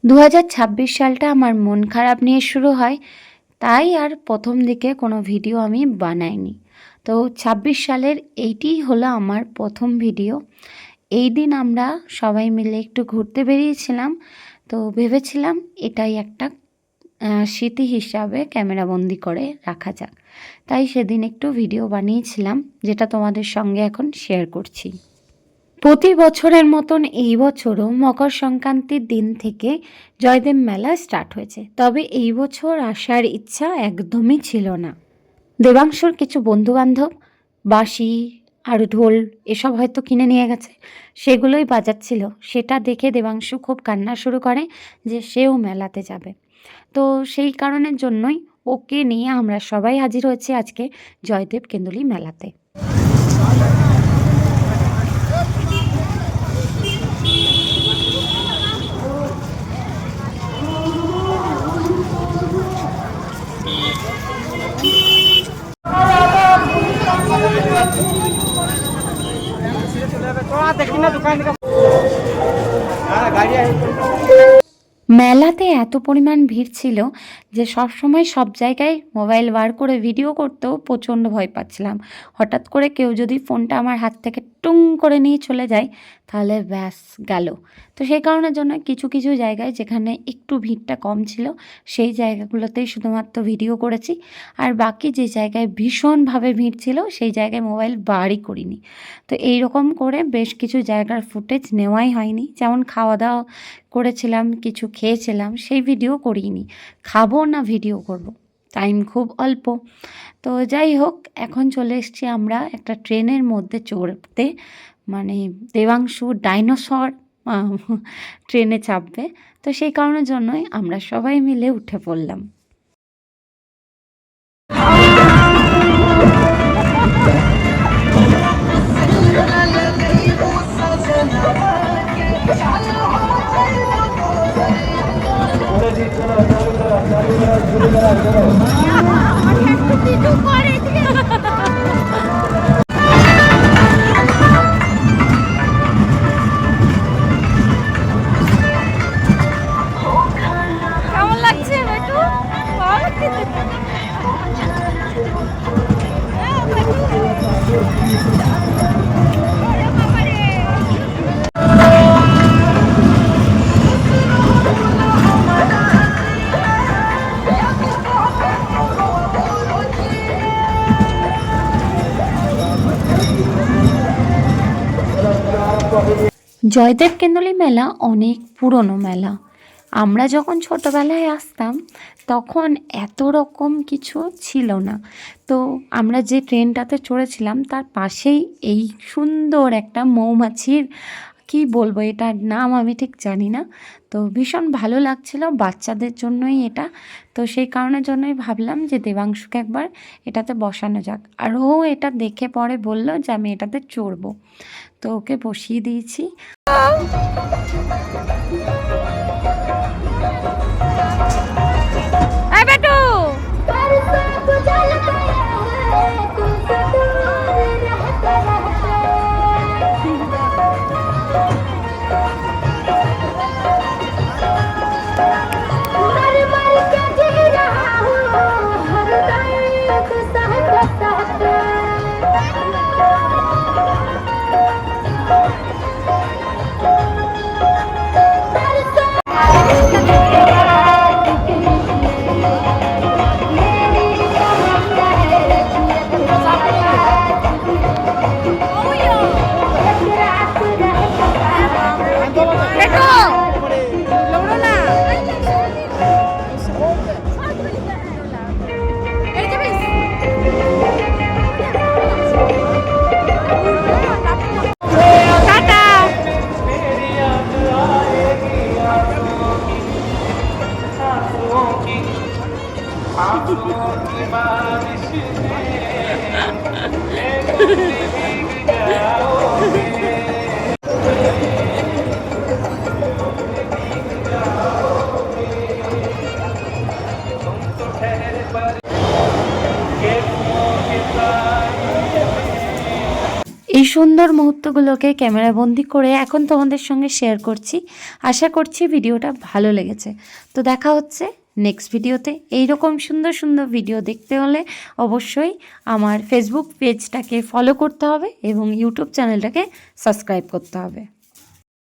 2026 সালটা আমার মন খারাপ নিয়ে শুরু হয়, তাই আর প্রথম দিকে কোনো ভিডিও আমি বানাইনি। তো 26 সালের এইটিই হলো আমার প্রথম ভিডিও। এই দিন আমরা সবাই মিলে একটু ঘুরতে বেরিয়েছিলাম, তো ভেবেছিলাম এটাই একটা স্মৃতি হিসাবে ক্যামেরাবন্দি করে রাখা যাক। তাই সেদিন একটু ভিডিও বানিয়েছিলাম, যেটা তোমাদের সঙ্গে এখন শেয়ার করছি। প্রতি বছরের মতন এই বছরও মকর সংক্রান্তির দিন থেকে জয়দেব মেলা স্টার্ট হয়েছে, তবে এই বছর আসার ইচ্ছা একদমই ছিল না। দেবাংশুর কিছু বন্ধুবান্ধব বাঁশি আর ঢোল এসব হয়তো কিনে নিয়ে গেছে, সেগুলোই বাজাচ্ছিল। সেটা দেখে দেবাংশু খুব কান্না শুরু করে যে সেও মেলাতে যাবে। তো সেই কারণের জন্যই ওকে নিয়ে আমরা সবাই হাজির হয়েছি আজকে জয়দেব কেন্দুলি মেলাতে। মেলাতে এত পরিমাণ ভিড় ছিল যে সব সময় সব জায়গায় মোবাইল বার করে ভিডিও করতেও প্রচণ্ড ভয় পাচ্ছিলাম। হঠাৎ করে কেউ যদি ফোনটা আমার হাত থেকে টুং করে নিয়ে চলে যায় তাহলে ব্যাস গেল। তো সেই কারণের জন্য কিছু কিছু জায়গায় যেখানে একটু ভিড়টা কম ছিল সেই জায়গাগুলোতেই শুধুমাত্র ভিডিও করেছি, আর বাকি যে জায়গায় ভীষণভাবে ভিড় ছিল সেই জায়গায় মোবাইল বারই করিনি। তো এই রকম করে বেশ কিছু জায়গার ফুটেজ নেওয়াই হয়নি। যেমন খাওয়া দাওয়া করেছিলাম, কিছু খেয়েছিলাম, সেই ভিডিও করিনি। খাবো না ভিডিও করব, টাইম খুব অল্প। তো যাই হোক, এখন চলে এসেছি আমরা একটা ট্রেনের মধ্যে চড়তে, মানে দেবাংশু ডাইনোসর ট্রেনে চাপবে। তো সেই কারণের জন্যই আমরা সবাই মিলে উঠে পড়লাম। কেমন লাগছে একটু? জয়দেব কেন্দুলি মেলা অনেক পুরনো মেলা। আমরা যখন ছোটোবেলায় আসতাম তখন এত রকম কিছু ছিল না। তো আমরা যে ট্রেনটাতে চড়েছিলাম তার পাশেই এই সুন্দর একটা মৌমাছির, কি বলবো এটার নাম আমি ঠিক জানি না, তো ভীষণ ভালো লাগছিল বাচ্চাদের জন্যই এটা। তো সেই কারণের জন্যই ভাবলাম যে দেবাংশুকে একবার এটাতে বসানো যাক, আর ও এটা দেখে পরে বলল যে আমি এটাতে চড়বো। তো ওকে বসিয়ে দিয়েছি। এই বেটু, বেটু, লড়ো না। এই যে বেশ। টাটা। এই সুন্দর মুহূর্তগুলোকে ক্যামেরাবন্দি করে এখন তোমাদের সঙ্গে শেয়ার করছি। আশা করছি ভিডিওটা ভালো লেগেছে। তো দেখা হচ্ছে নেক্সট ভিডিওতে। এইরকম সুন্দর সুন্দর ভিডিও দেখতে হলে অবশ্যই আমার ফেসবুক পেজটাকে ফলো করতে হবে এবং ইউটিউব চ্যানেলটাকে সাবস্ক্রাইব করতে হবে।